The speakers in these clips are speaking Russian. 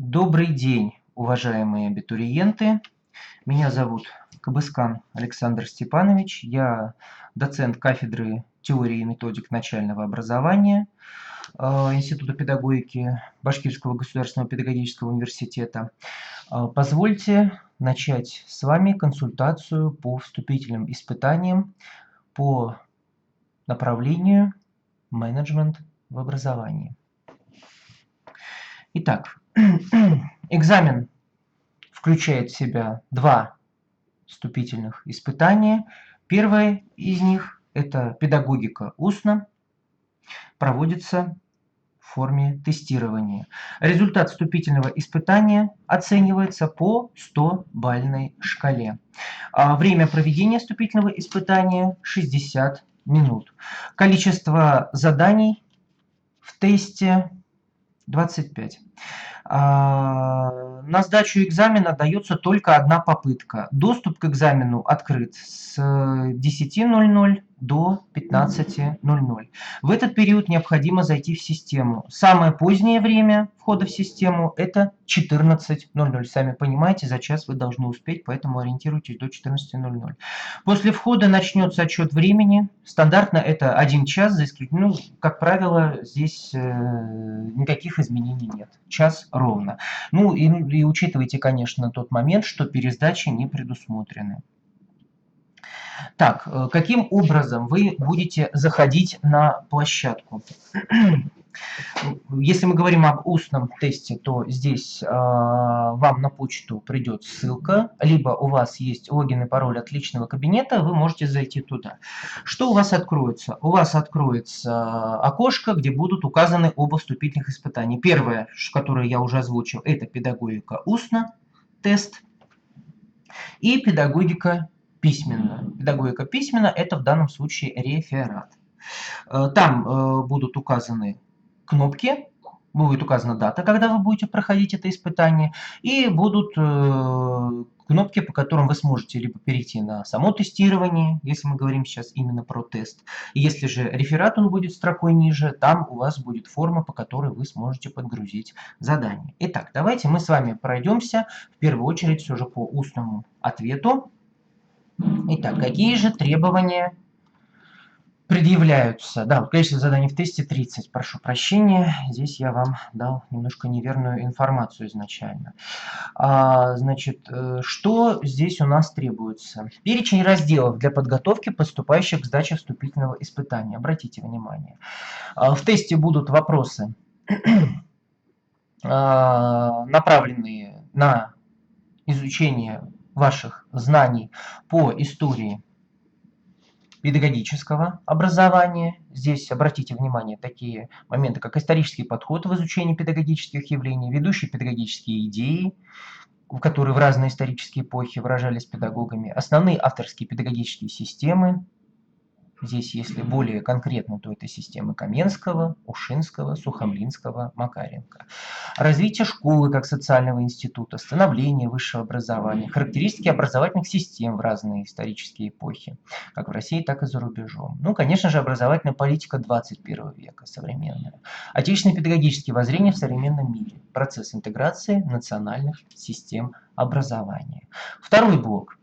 Добрый день, уважаемые абитуриенты. Меня зовут Кабыскан Александр Степанович. Я доцент кафедры теории и методик начального образования Института педагогики Башкирского государственного педагогического университета. Позвольте начать с вами консультацию по вступительным испытаниям по направлению менеджмент в образовании. Итак, экзамен включает в себя два вступительных испытания. Первое из них – это педагогика устно, проводится в форме тестирования. Результат вступительного испытания оценивается по 100-бальной шкале. Время проведения вступительного испытания – 60 минут. Количество заданий в тесте – 25. На сдачу экзамена дается только одна попытка. Доступ к экзамену открыт с 10:00 до 15:00. В этот период необходимо зайти в систему. Самое позднее время входа в систему – это 14:00. Сами понимаете, за час вы должны успеть, поэтому ориентируйтесь до 14:00. После входа начнется отсчет времени. Стандартно это 1 час, за исключением, как правило, здесь никаких изменений нет. Час ровно. Ну и учитывайте, конечно, тот момент, что пересдачи не предусмотрены. Так, каким образом вы будете заходить на площадку? Если мы говорим об устном тесте, то здесь вам на почту придет ссылка, либо у вас есть логин и пароль от личного кабинета, вы можете зайти туда. Что у вас откроется? У вас откроется окошко, где будут указаны оба вступительных испытания. Первое, которое я уже озвучил, это педагогика устно, тест, и педагогика письменно. Педагогика письменно – это в данном случае реферат. Там будут указаны кнопки, будет указана дата, когда вы будете проходить это испытание, и будут кнопки, по которым вы сможете либо перейти на само тестирование, если мы говорим сейчас именно про тест. И если же реферат он будет строкой ниже, там у вас будет форма, по которой вы сможете подгрузить задание. Итак, давайте мы с вами пройдемся в первую очередь все же по устному ответу. Итак, какие же требования предъявляются? Да, количество заданий в тесте 30, прошу прощения, здесь я вам дал немножко неверную информацию изначально. Значит, что здесь у нас требуется? Перечень разделов для подготовки поступающих к сдаче вступительного испытания. Обратите внимание. В тесте будут вопросы, направленные на изучение ваших знаний по истории педагогического образования. Здесь обратите внимание такие моменты, как исторический подход в изучении педагогических явлений, ведущие педагогические идеи, которые в разные исторические эпохи выражались педагогами, основные авторские педагогические системы. Здесь, если более конкретно, то это системы Каменского, Ушинского, Сухомлинского, Макаренко. Развитие школы как социального института, становление высшего образования, характеристики образовательных систем в разные исторические эпохи, как в России, так и за рубежом. Ну, конечно же, образовательная политика 21 века, современная. Отечественные педагогические воззрения в современном мире. Процесс интеграции национальных систем образования. Второй блок.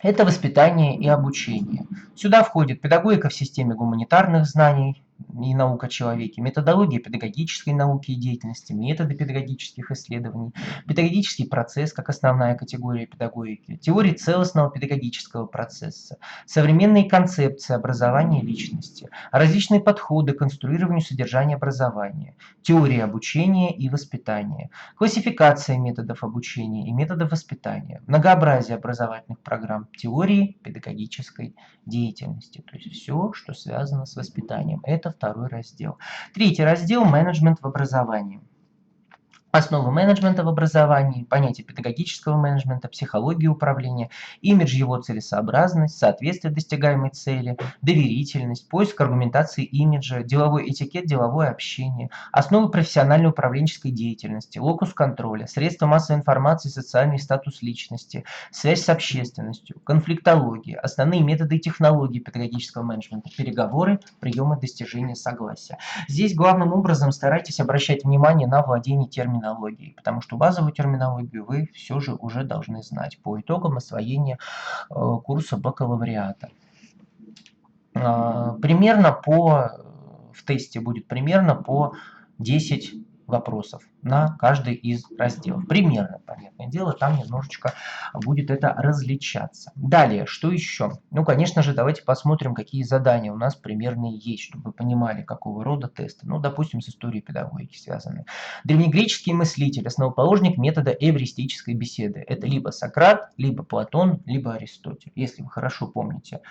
Это воспитание и обучение. Сюда входит педагогика в системе гуманитарных знаний и наука о человеке, методология педагогической науки и деятельности, методы педагогических исследований, педагогический процесс как основная категория педагогики, теория целостного педагогического процесса, современные концепции образования личности, различные подходы к конструированию содержания образования, теория обучения и воспитания, классификация методов обучения и методов воспитания, многообразие образовательных программ, теории педагогической деятельности. То есть все, что связано с воспитанием. Это второй раздел. Третий раздел – менеджмент в образовании. Основы менеджмента в образовании, понятие педагогического менеджмента, психология управления, имидж его целесообразность, соответствие достигаемой цели, доверительность, поиск аргументации имиджа, деловой этикет, деловое общение, основы профессиональной управленческой деятельности, локус контроля, средства массовой информации, социальный статус личности, связь с общественностью, конфликтология, основные методы и технологии педагогического менеджмента, переговоры, приемы достижения согласия. Здесь главным образом старайтесь обращать внимание на владение терминологией. терминологией, потому что базовую терминологию вы все же уже должны знать по итогам освоения курса бакалавриата. В тесте будет примерно по 10 вопросов на каждый из разделов. Примерно, понятное дело, там немножечко будет это различаться. Далее, что еще? Ну, конечно же, давайте посмотрим, какие задания у нас примерные есть, чтобы вы понимали, какого рода тесты. Ну, допустим, с историей педагогики связаны. Древнегреческий мыслитель, основоположник метода эвристической беседы. Это либо Сократ, либо Платон, либо Аристотель. Если вы хорошо помните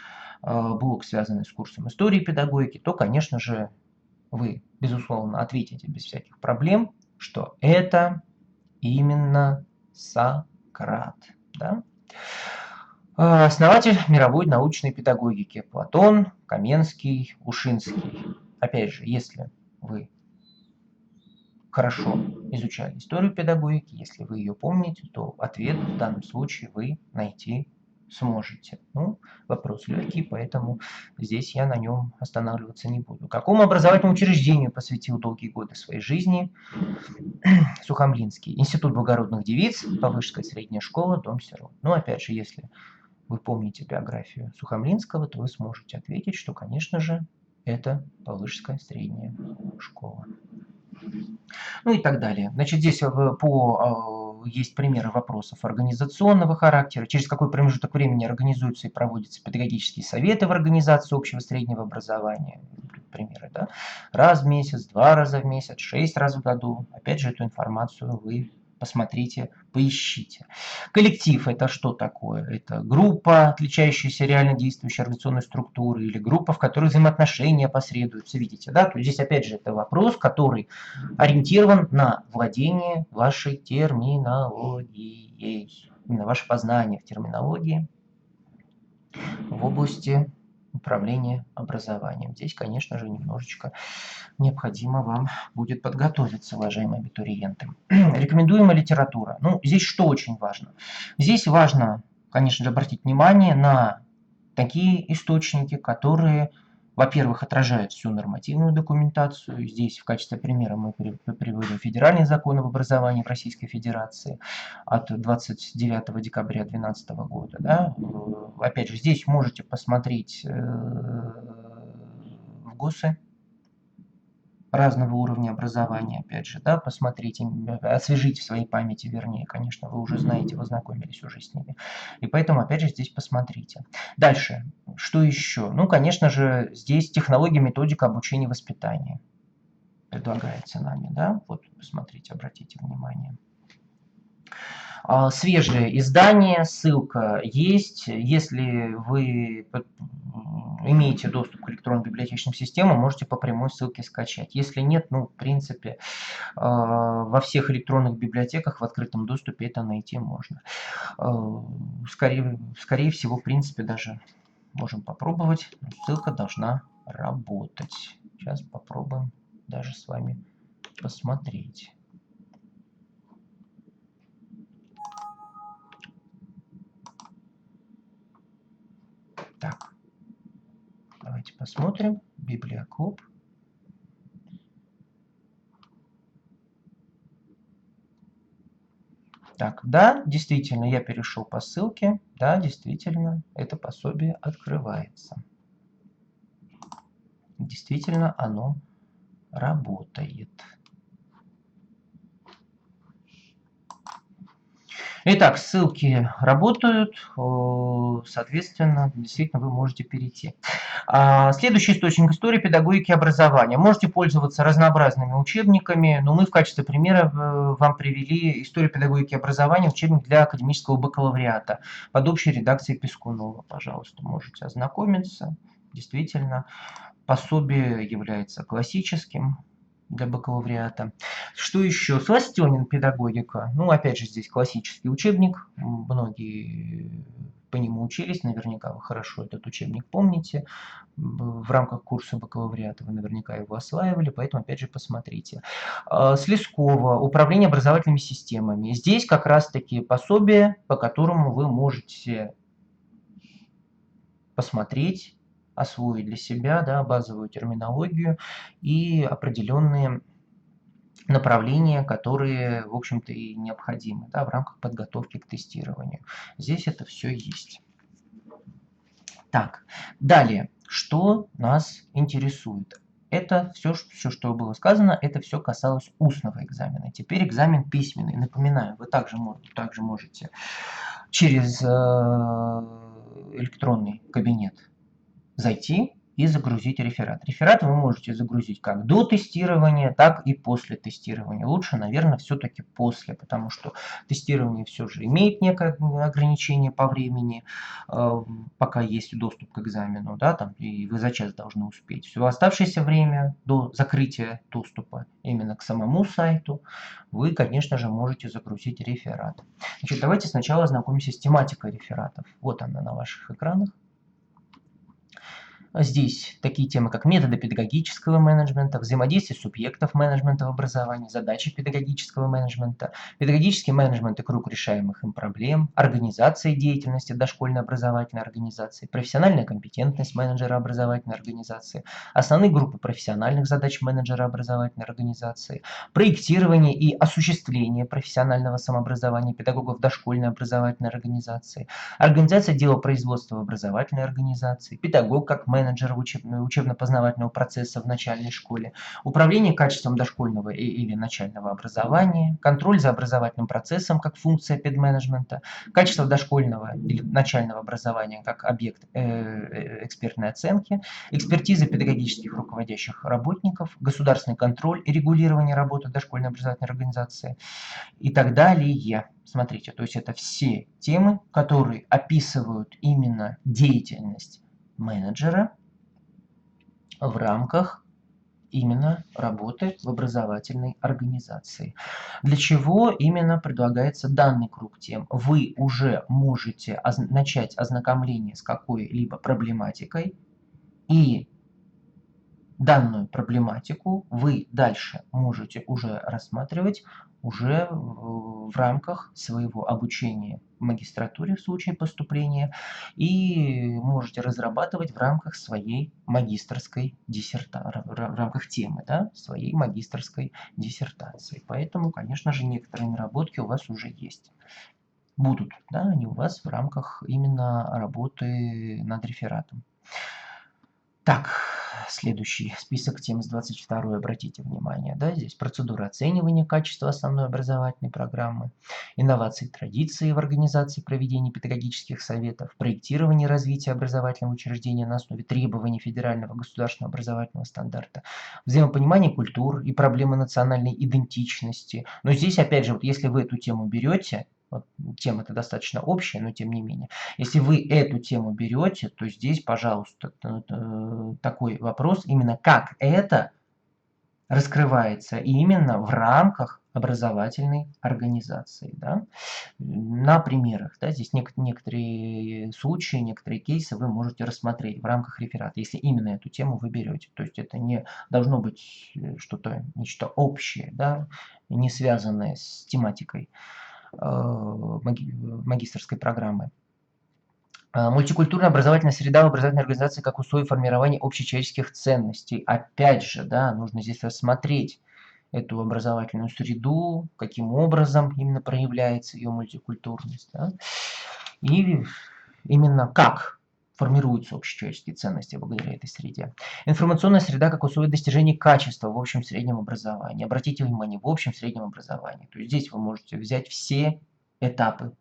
блок, связанный с курсом истории педагогики, то, конечно же, вы, безусловно, ответите без всяких проблем, что это именно Сократ. Да? Основатель мировой научной педагогики Платон, Каменский, Ушинский. Опять же, если вы хорошо изучали историю педагогики, если вы ее помните, то ответ в данном случае вы найти сможете. Ну, вопрос легкий, поэтому здесь я на нем останавливаться не буду. Какому образовательному учреждению посвятил долгие годы своей жизни Сухомлинский? Институт благородных девиц, Повышская средняя школа, дом сирот. Ну, опять же, если вы помните биографию Сухомлинского, то вы сможете ответить, что, конечно же, это Повышская средняя школа. Ну и так далее. Значит, здесь есть примеры вопросов организационного характера, через какой промежуток времени организуются и проводятся педагогические советы в организации общего среднего образования. Примеры, да? Раз в месяц, 2 раза в месяц, 6 раз в году. Опять же, эту информацию вы посмотрите, поищите. Коллектив – это что такое? Это группа, отличающаяся реально действующей организационной структурой, или группа, в которой взаимоотношения посредуются, видите, да? То есть здесь опять же это вопрос, который ориентирован на владение вашей терминологией, именно ваше познание в терминологии в области управления образованием. Здесь, конечно же, немножечко необходимо вам будет подготовиться, уважаемые абитуриенты. Рекомендуемая литература. Ну, здесь что очень важно? Здесь важно, конечно же, обратить внимание на такие источники, которые, во-первых, отражают всю нормативную документацию. Здесь в качестве примера мы приводим Федеральный закон об образовании в Российской Федерации от 29 декабря 2012 года. Да? Опять же, здесь можете посмотреть в ГОСы разного уровня образования, опять же, да, посмотрите, освежите в своей памяти, вернее, конечно, вы уже знаете, вы знакомились уже с ними. И поэтому, опять же, здесь посмотрите. Дальше, что еще? Ну, конечно же, здесь технология, методика обучения и воспитания предлагается нами, да, вот, посмотрите, обратите внимание. Свежее издание, ссылка есть. Если вы имеете доступ к электронным библиотечным системам, можете по прямой ссылке скачать. Если нет, ну, в принципе, во всех электронных библиотеках в открытом доступе это найти можно. Скорее всего, в принципе, даже можем попробовать. Ссылка должна работать. Сейчас попробуем даже с вами посмотреть. Так, давайте посмотрим. Библиоклуб. Так, да, действительно, я перешел по ссылке. Да, действительно, это пособие открывается. Действительно, оно работает. Итак, ссылки работают, соответственно, действительно вы можете перейти. Следующий источник истории педагогики и образования. Можете пользоваться разнообразными учебниками, но мы в качестве примера вам привели историю педагогики и образования, учебник для академического бакалавриата под общей редакцией Пискунова. Пожалуйста, можете ознакомиться. Действительно, пособие является классическим для бакалавриата. Что еще? Сластёнин педагогика. Ну, опять же, здесь классический учебник. Многие по нему учились, наверняка вы хорошо этот учебник помните. В рамках курса бакалавриата вы наверняка его осваивали, поэтому, опять же, посмотрите. Слезкова. Управление образовательными системами. Здесь как раз-таки пособие, по которому вы можете посмотреть, освоить для себя, да, базовую терминологию и определенные направления, которые, в общем-то, и необходимы, да, в рамках подготовки к тестированию. Здесь это все есть. Так, далее, что нас интересует? Это все, что было сказано, это все касалось устного экзамена. Теперь экзамен письменный. Напоминаю, вы также можете через электронный кабинет зайти и загрузить реферат. Реферат вы можете загрузить как до тестирования, так и после тестирования. Лучше, наверное, все-таки после, потому что тестирование все же имеет некое ограничение по времени, пока есть доступ к экзамену, да, там, и вы за час должны успеть. Все оставшееся время до закрытия доступа именно к самому сайту вы, конечно же, можете загрузить реферат. Значит, давайте сначала ознакомимся с тематикой рефератов. Вот она на ваших экранах. Здесь такие темы, как методы педагогического менеджмента, взаимодействие субъектов менеджмента в образовании, задачи педагогического менеджмента, педагогический менеджмент и круг решаемых им проблем, организация деятельности дошкольной образовательной организации, профессиональная компетентность менеджера образовательной организации, основные группы профессиональных задач менеджера образовательной организации, проектирование и осуществление профессионального самообразования педагогов дошкольной образовательной организации, организация дела производства в образовательной организации, педагог как менеджер учебно-познавательного процесса в начальной школе, управление качеством дошкольного или начального образования, контроль за образовательным процессом как функция педменеджмента, качество дошкольного или начального образования как объект экспертной оценки, экспертиза педагогических руководящих работников, государственный контроль и регулирование работы дошкольной образовательной организации и так далее. Смотрите, то есть это все темы, которые описывают именно деятельность менеджера в рамках именно работы в образовательной организации. Для чего именно предлагается данный круг тем? Вы уже можете начать ознакомление с какой-либо проблематикой, и данную проблематику вы дальше можете уже рассматривать уже в рамках своего обучения в магистратуре в случае поступления и можете разрабатывать в рамках своей магистерской диссертации, в рамках темы, да, своей магистерской диссертации. Поэтому, конечно же, некоторые наработки у вас уже есть. Будут, да, они у вас в рамках именно работы над рефератом. Так, следующий список тем с 22 обратите внимание, да, здесь процедура оценивания качества основной образовательной программы, инновации и традиции в организации проведения педагогических советов, проектирование и развитие образовательного учреждения на основе требований федерального государственного образовательного стандарта, взаимопонимание культур и проблемы национальной идентичности. Но здесь, опять же, вот если вы эту тему берете, вот, тема-то достаточно общая, но тем не менее, если вы эту тему берете, то здесь, пожалуйста, такой вопрос, именно как это раскрывается именно в рамках образовательной организации. Да? На примерах, да, здесь некоторые случаи, некоторые кейсы вы можете рассмотреть в рамках реферата, если именно эту тему вы берете. То есть это не должно быть что-то, нечто общее, да, не связанное с тематикой магистерской программы. Мультикультурная образовательная среда в образовательной организации как условие формирования общечеловеческих ценностей. Опять же, да, нужно здесь рассмотреть эту образовательную среду, каким образом именно проявляется ее мультикультурность. Да? И именно как формируются общечеловеческие ценности благодаря этой среде. Информационная среда как условие достижения качества в общем среднем образовании. Обратите внимание, в общем среднем образовании. То есть здесь вы можете взять все этапы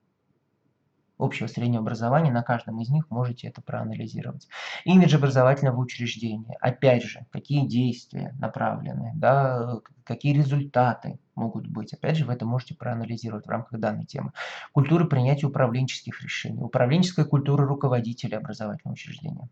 общего среднего образования, на каждом из них можете это проанализировать. Имидж образовательного учреждения. Опять же, какие действия направлены, да, какие результаты могут быть. Опять же, вы это можете проанализировать в рамках данной темы. Культура принятия управленческих решений. Управленческая культура руководителя образовательного учреждения.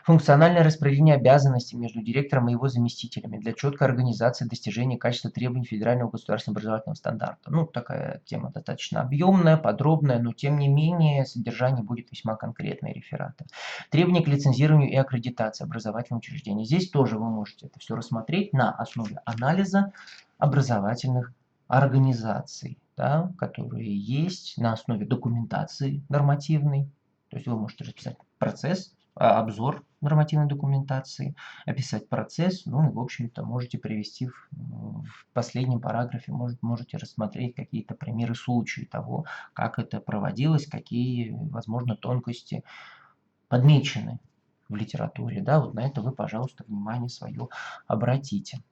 Функциональное распределение обязанностей между директором и его заместителями для четкой организации достижения качества требований федерального государственного образовательного стандарта. Ну, такая тема достаточно объемная, подробная, но тем не менее содержание будет весьма конкретное реферата. Требования к лицензированию и аккредитации образовательного учреждения. Здесь тоже вы можете это все рассмотреть на основе анализа образовательных организаций, да, которые есть на основе документации нормативной. То есть вы можете расписать процесс обзор нормативной документации, описать процесс, ну и, в общем-то, можете привести в последнем параграфе, можете рассмотреть какие-то примеры случаев того, как это проводилось, какие, возможно, тонкости подмечены в литературе, да, вот на это вы, пожалуйста, внимание свое обратите.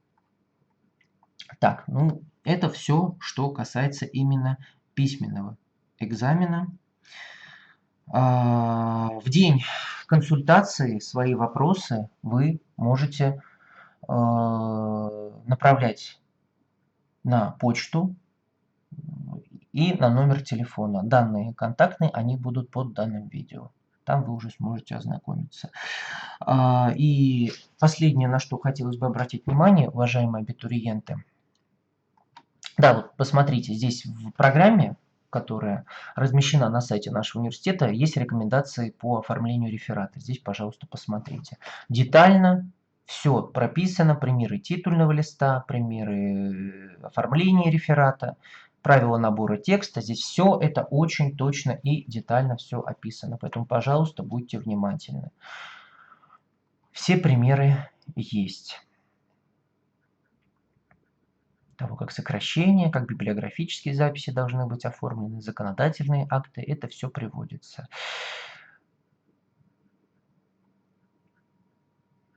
Так, ну, это все, что касается именно письменного экзамена. В день консультации свои вопросы вы можете направлять на почту и на номер телефона. Данные контактные, они будут под данным видео. Там вы уже сможете ознакомиться. И последнее, на что хотелось бы обратить внимание, уважаемые абитуриенты. Да, вот посмотрите, здесь в программе, которая размещена на сайте нашего университета, есть рекомендации по оформлению реферата. Здесь, пожалуйста, посмотрите. Детально все прописано, примеры титульного листа, примеры оформления реферата, правила набора текста. Здесь все это очень точно и детально все описано. Поэтому, пожалуйста, будьте внимательны. Все примеры есть. Того, как сокращения, как библиографические записи должны быть оформлены, законодательные акты, это все приводится.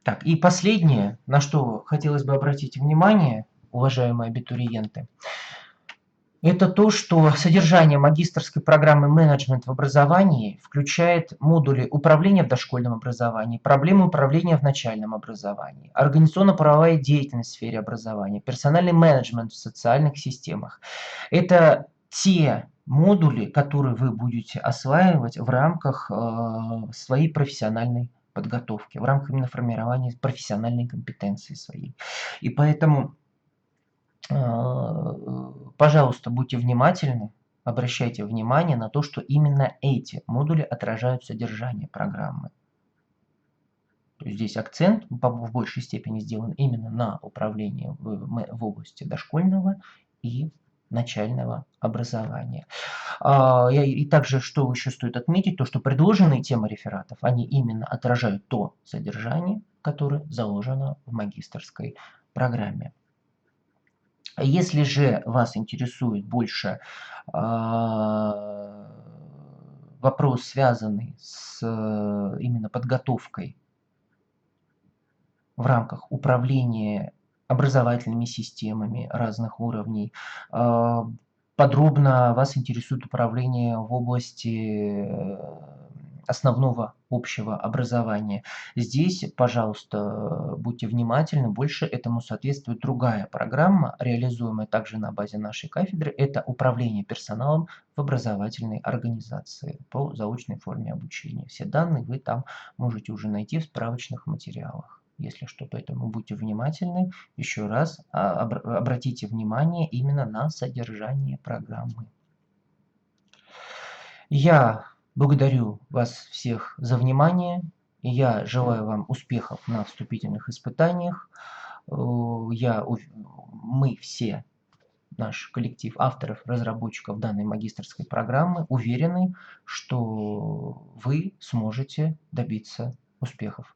Так, и последнее, на что хотелось бы обратить внимание, уважаемые абитуриенты, это то, что содержание магистерской программы «Менеджмент в образовании» включает модули управления в дошкольном образовании, проблемы управления в начальном образовании, организационно-правовая деятельность в сфере образования, персональный менеджмент в социальных системах. Это те модули, которые вы будете осваивать в рамках своей профессиональной подготовки, в рамках именно формирования профессиональной компетенции своей. И поэтому пожалуйста, будьте внимательны, обращайте внимание на то, что именно эти модули отражают содержание программы. То есть здесь акцент в большей степени сделан именно на управление в области дошкольного и начального образования. И также, что еще стоит отметить, то, что предложенные темы рефератов, они именно отражают то содержание, которое заложено в магистерской программе. Если же вас интересует больше вопрос, связанный с именно подготовкой в рамках управления образовательными системами разных уровней, подробно вас интересует управление в области основного общего образования. Здесь, пожалуйста, будьте внимательны, больше этому соответствует другая программа, реализуемая также на базе нашей кафедры. Это управление персоналом в образовательной организации по заочной форме обучения. Все данные вы там можете уже найти в справочных материалах. Если что, поэтому будьте внимательны. Еще раз обратите внимание именно на содержание программы. Я благодарю вас всех за внимание. Я желаю вам успехов на вступительных испытаниях. Мы все, наш коллектив авторов, разработчиков данной магистерской программы, уверены, что вы сможете добиться успехов.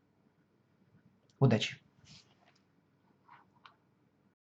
Удачи!